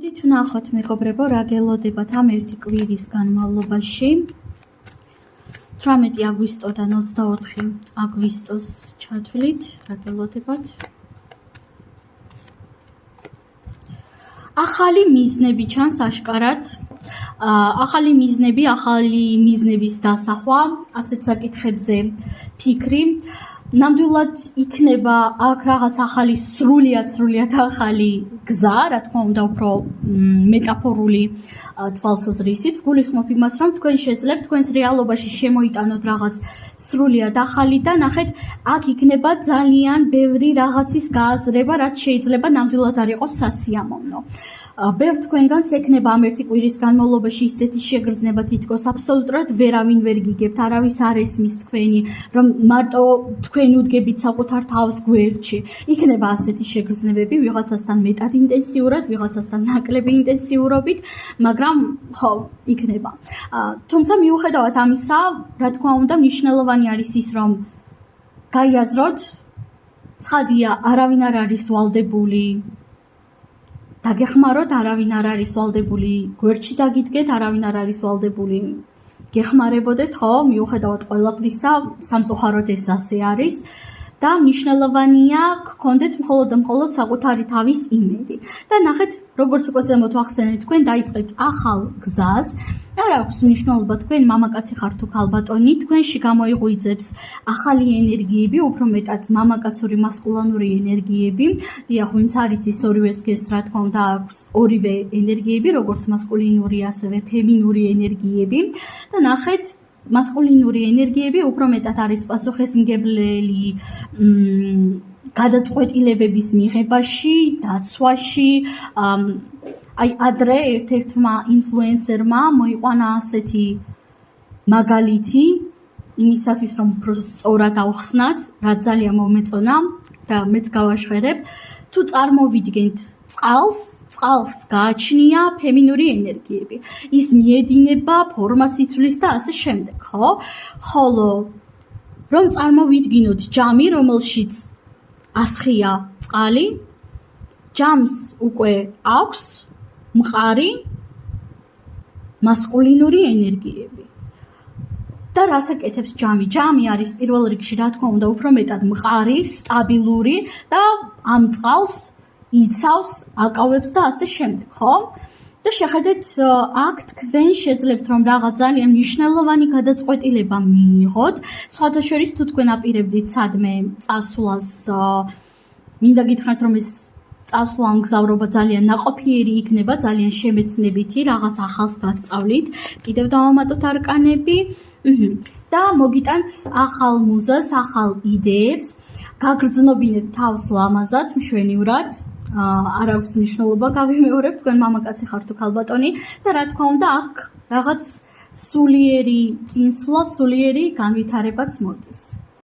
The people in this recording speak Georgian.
მოდით ვნახოთ მეგობრებო, რა გელოდებათ ამ ერთი კვირის განმავლობაში. 18 აგვისტოდან 24 აგვისტოს ჩათვლით, რა გელოდებათ. ახალი მიზნები ჩანს აშკარად. ახალი მიზნების დასახვა, ასეთ საკითხებზე ფიქრი. ნამდვილად იქნება აქ რაღაც ახალი სრულიად ახალი გზა, რა თქმა უნდა, უფრო მეტაფორული თვალსაზრისით. გულისხმობ იმას, რომ თქვენ შეძლებთ თქვენს რეალობაში შემოიტანოთ რაღაც სრულიად ახალი და ნახეთ, აქ იქნება ძალიან ბევრი რაღაცის გააზრება, რაც შეიძლება ნამდვილად არ იყოს სასიამოვნო. ბევრ თქვენგანს ექნება ამ ერთი კვირის განმავლობაში ისეთი შეგრძნება, თითქოს აბსოლუტურად ვერავინ ვერ გიგებთ, არავის არ ესმის თქვენი, რომ მარტო თქვენ უდგებით საკუთარ თავს გვერდში. იქნება ასეთი შეგრძნებები, ვიღაცასთან მეტად ინტენსიურად, ვიღაცასთან ნაკლები ინტენსიურობით, მაგრამ ხო, იქნება. თუმცა მიუხედავად ამისა, რა თქმა უნდა, მნიშვნელოვანი არის ის, რომ გაიაზროთ, ცხადია, არავინ არ არის ვალდებული. დაგეხმაროთ, არავინ არ არის ვალდებული გვერდში დაგიდგეთ, არავინ არ არის ვალდებული გეხმარებოდეთ, ხო, მიუხედავად ყველაფრისა, სამწუხაროდ ეს ასე არის და მნიშვნელოვანია გქონდეთ მხოლოდ საკუთარი თავის იმედი. და ნახეთ, როგორც უკვე ზემოთ ვახსენეთ, თქვენ დაიწყებთ ახალ გზას. არ აქვს მნიშვნელობა თქვენ მამაკაცი ხართ თუ ქალბატონი, თქვენში გამოიღვიძებს ახალი ენერგიები, უფრო მეტად მამაკაცური მასკულანური ენერგიები. დიახ, ვინც არ იცის ორივეს გეს, რა თქმა უნდა, აქვს ორივე ენერგიები, როგორც მასკულინური, ასევე ფემინური ენერგიები. და ნახეთ, მასკულინური ენერგიები უფრო მეტად არის პასუხისმგებლელი გადაწყვეტილებების მიღებაში, დაცვაში. ადრე ერთ-ერთმა ინფლუენსერმა მოიყვანა ასეთი მაგალითი იმისათვის, რომ უფრო სწორად ავხსნათ, რაც ძალიან მომეწონა და მეც გავაშხერებ. თუ წარმოვიდგენთ წყალს გააჩნია ფემინური ენერგიები. ის მიედინება, ფორმას იცვლის და ასე შემდეგ, ხო? ხოლო რომ წარმოვიდგინოთ ჯამი, რომელშიც ასხია წყალი, ჯამს უკვე აქვს მყარი მასკულინური ენერგიები. და რას აკეთებს ჯამი? ჯამი არის პირველ რიგში, რა თქმა უნდა, უფრო მეტად მყარი, სტაბილური და ამ წყალს იცავს, აკავებს და ასე შემდეგ, ხო? და შეხედეთ, აქ თქვენ შეძლებთ, რომ რაღაც ძალიან მნიშვნელოვანი გადაწყვეტილება მიიღოთ. სხვათა შორის, თუ თქვენ აპირებდით სადმე წასვლას, მინდა გითხრათ, რომ ეს წასვლა ან გზავრობა ძალიან ნაყოფიერი იქნება, ძალიან შემეცნებითი, რაღაც ახალს გასწავლით. კიდევ დავამატოთ არკანები და მოგიტანთ ახალ მუზას, ახალ იდეებს, გაგრძნობინეთ თავს ლამაზად, მშვენივრად. არ აქვს მნიშვნელობა, გავიმეორებ, თქვენ მამაკაცი ხართ თუ ქალბატონი და რა თქმა უნდა, აქ რაღაც სულიერი წინსვლა, სულიერი განვითარებაც მოდის.